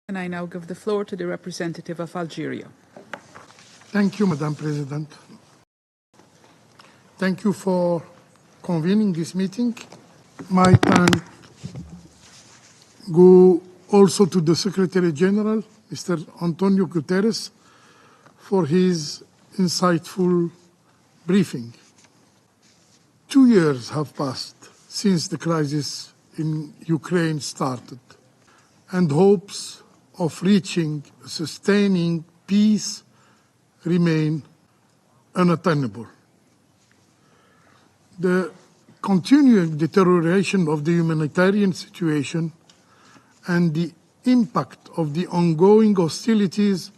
And I now give the floor to the representative of Algeria. Thank you, Madam President. Thank you for convening this meeting. My thanks go also to the Secretary General, Mr. Antonio Guterres, for his insightful briefing. 2 years have passed since the crisis in Ukraine started, and hopes of reaching a sustaining peace remain unattainable. The continuing deterioration of the humanitarian situation and the impact of the ongoing hostilities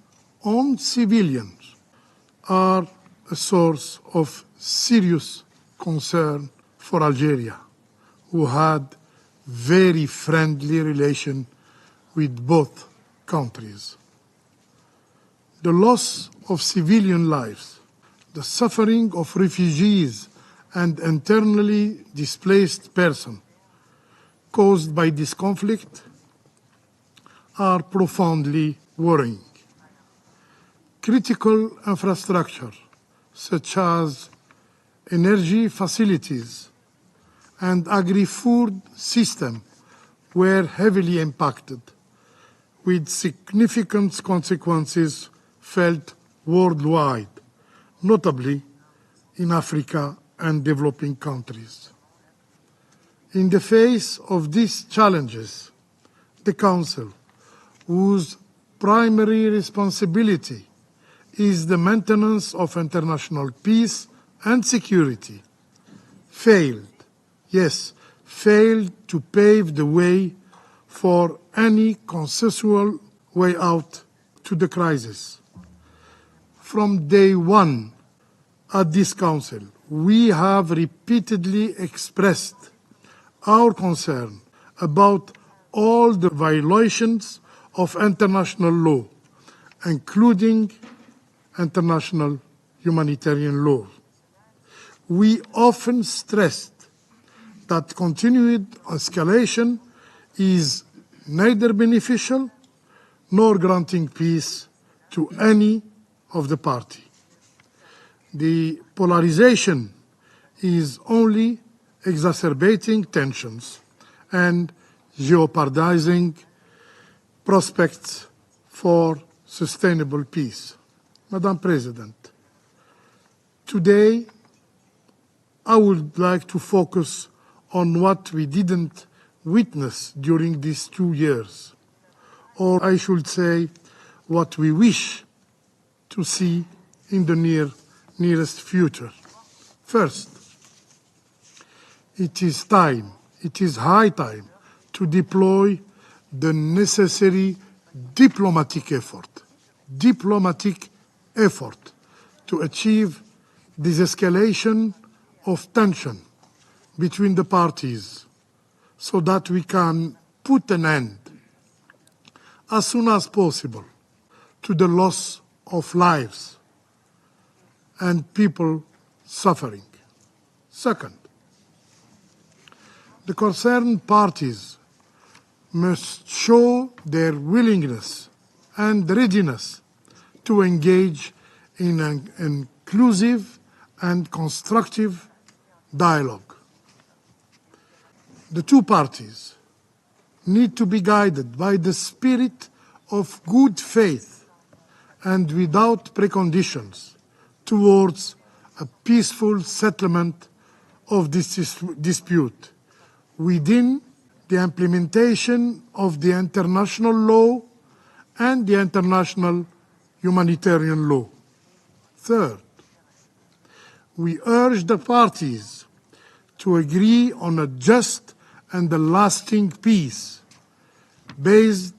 on civilians are a source of serious concern for Algeria, who had very friendly relations with both countries. The loss of civilian lives, the suffering of refugees and internally displaced persons caused by this conflict are profoundly worrying. Critical infrastructure, such as energy facilities and agri-food system, were heavily impacted, with significant consequences felt worldwide, notably in Africa and developing countries. In the face of these challenges, the Council, whose primary responsibility is the maintenance of international peace and security, failed to pave the way for any consensual way out to the crisis. From day one at this Council, we have repeatedly expressed our concern about all the violations of international law, including international humanitarian law. We often stressed that continued escalation is neither beneficial nor granting peace to any of the parties. The polarization is only exacerbating tensions and jeopardizing prospects for sustainable peace. Madam President, today I would like to focus on what we didn't witness during these 2 years, or I should say, what we wish to see in the nearest future. First, it is high time to deploy the necessary diplomatic effort to achieve de-escalation of tension between the parties so that we can put an end as soon as possible to the loss of lives and people suffering. Second, the concerned parties must show their willingness and readiness to engage in an inclusive and constructive dialogue. The two parties need to be guided by the spirit of good faith and without preconditions towards a peaceful settlement of this dispute within the implementation of the international law and the international humanitarian law. Third, we urge the parties to agree on a just and a lasting peace based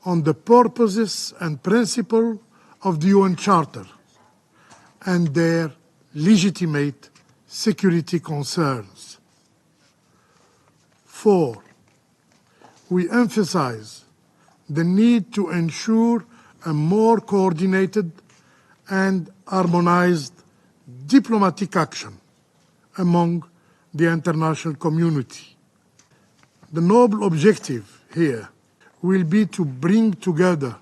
on the purposes and principles of the UN Charter and their legitimate security concerns. Four, we emphasize the need to ensure a more coordinated and harmonized diplomatic action among the international community. The noble objective here will be to bring together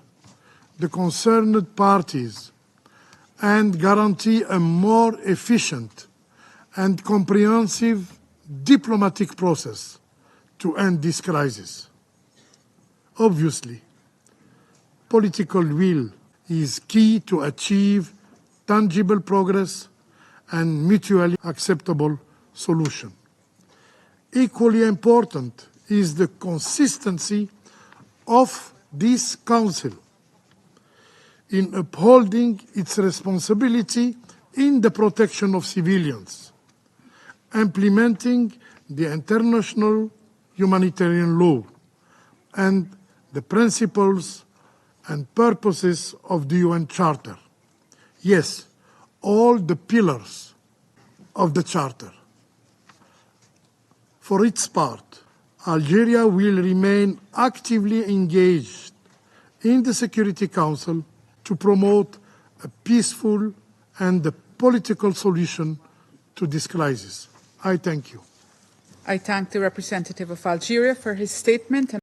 the concerned parties and guarantee a more efficient and comprehensive diplomatic process to end this crisis. Obviously, political will is key to achieve tangible progress and mutually acceptable solution. Equally important is the consistency of this Council in upholding its responsibility in the protection of civilians, implementing the international humanitarian law, and the principles and purposes of the UN Charter. Yes, all the pillars of the Charter. For its part, Algeria will remain actively engaged in the Security Council to promote a peaceful and a political solution to this crisis. I thank you. I thank the representative of Algeria for his statement.